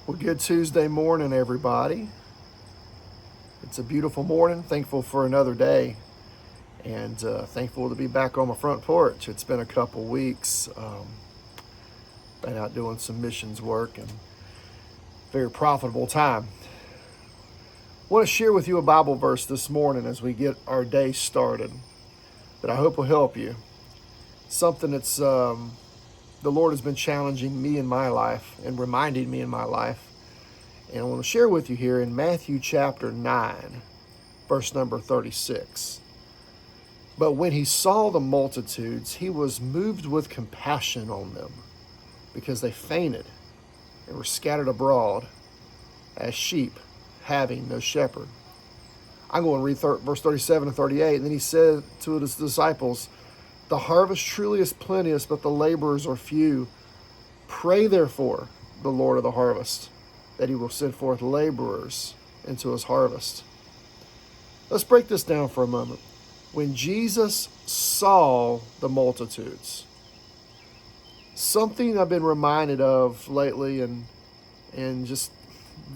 Well, good Tuesday morning, everybody. It's a beautiful morning. Thankful for another day, and thankful to be back on my front porch. It's been a couple weeks. Been out doing some missions work and very profitable time. I want to share with you a Bible verse this morning as we get our day started that I hope will help you. Something that's the Lord has been challenging me in my life and reminding me in my life. And I want to share with you here in Matthew chapter 9, verse number 36. But when he saw the multitudes, he was moved with compassion on them, because they fainted and were scattered abroad as sheep having no shepherd. I'm going to read verse 37 and 38. And then he said to his disciples, the harvest truly is plenteous, but the laborers are few. Pray therefore the Lord of the harvest, that he will send forth laborers into his harvest. Let's break this down for a moment. When Jesus saw the multitudes, something I've been reminded of lately and just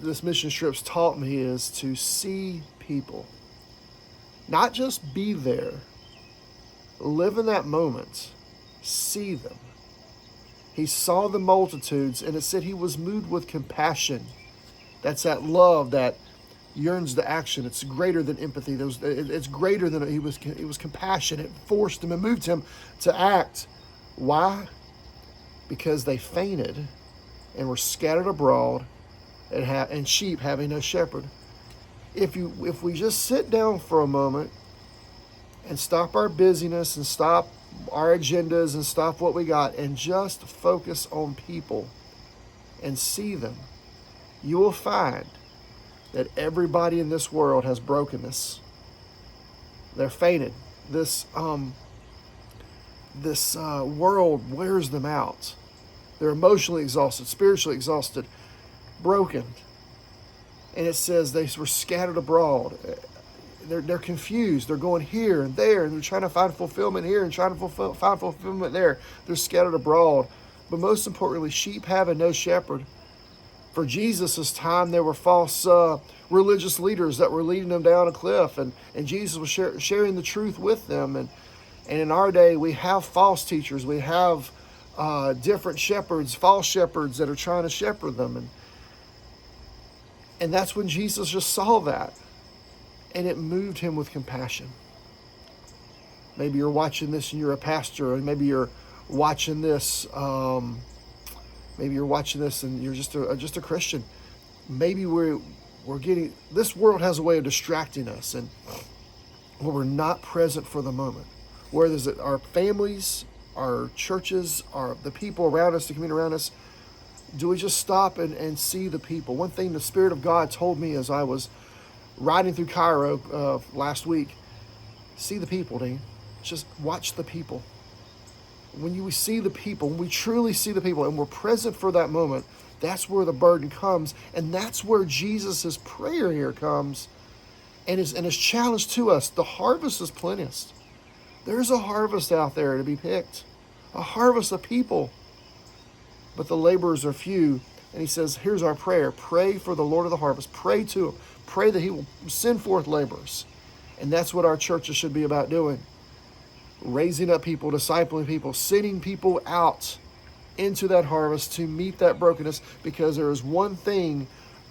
this mission trip's taught me is to see people. Not just be there. Live in that moment. See them. He saw the multitudes, and it said he was moved with compassion. That's that love that yearns to action. It's greater than empathy. It's greater than he was compassionate. It forced him and moved him to act. Why? Because they fainted and were scattered abroad, and sheep having no shepherd. If we just sit down for a moment and stop our busyness and stop our agendas and stop what we got and just focus on people and see them, you will find that everybody in this world has brokenness. They're fainted. This world wears them out. They're emotionally exhausted, spiritually exhausted, broken. And it says they were scattered abroad. They're confused. They're going here and there, and they're trying to find fulfillment here and trying to find fulfillment there. They're scattered abroad. But most importantly, sheep having no shepherd. For Jesus' time, there were false religious leaders that were leading them down a cliff, and Jesus was sharing the truth with them. And in our day, we have false teachers. We have different shepherds, false shepherds that are trying to shepherd them. And that's when Jesus just saw that. And it moved him with compassion. Maybe you're watching this and you're a pastor, and maybe you're watching this. Maybe you're watching this and you're just a Christian. Maybe we're getting, this world has a way of distracting us, and where we're not present for the moment. Whether it's our families, our churches, the people around us, the community around us. Do we just stop and see the people? One thing the Spirit of God told me as I was riding through Cairo last week, see the people, Dean. Just watch the people. When we see the people, when we truly see the people and we're present for that moment, that's where the burden comes. And that's where Jesus' prayer here comes and his challenge to us. The harvest is plenteous. There's a harvest out there to be picked, a harvest of people. But the laborers are few. And he says, here's our prayer. Pray for the Lord of the harvest. Pray to him. Pray that he will send forth laborers. And that's what our churches should be about doing. Raising up people, discipling people, sending people out into that harvest to meet that brokenness, because there is one thing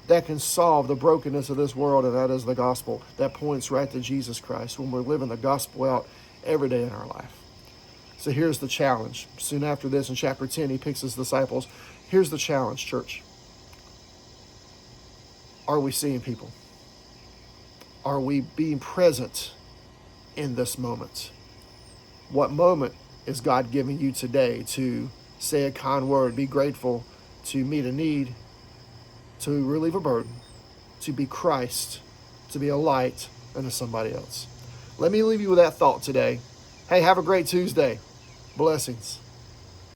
that can solve the brokenness of this world, and that is the gospel. That points right to Jesus Christ when we're living the gospel out every day in our life. So here's the challenge. Soon after this, in chapter 10, he picks his disciples. Here's the challenge, church. Are we seeing people? Are we being present in this moment? What moment is God giving you today to say a kind word, be grateful, to meet a need, to relieve a burden, to be Christ, to be a light unto somebody else? Let me leave you with that thought today. Hey, have a great Tuesday. Blessings.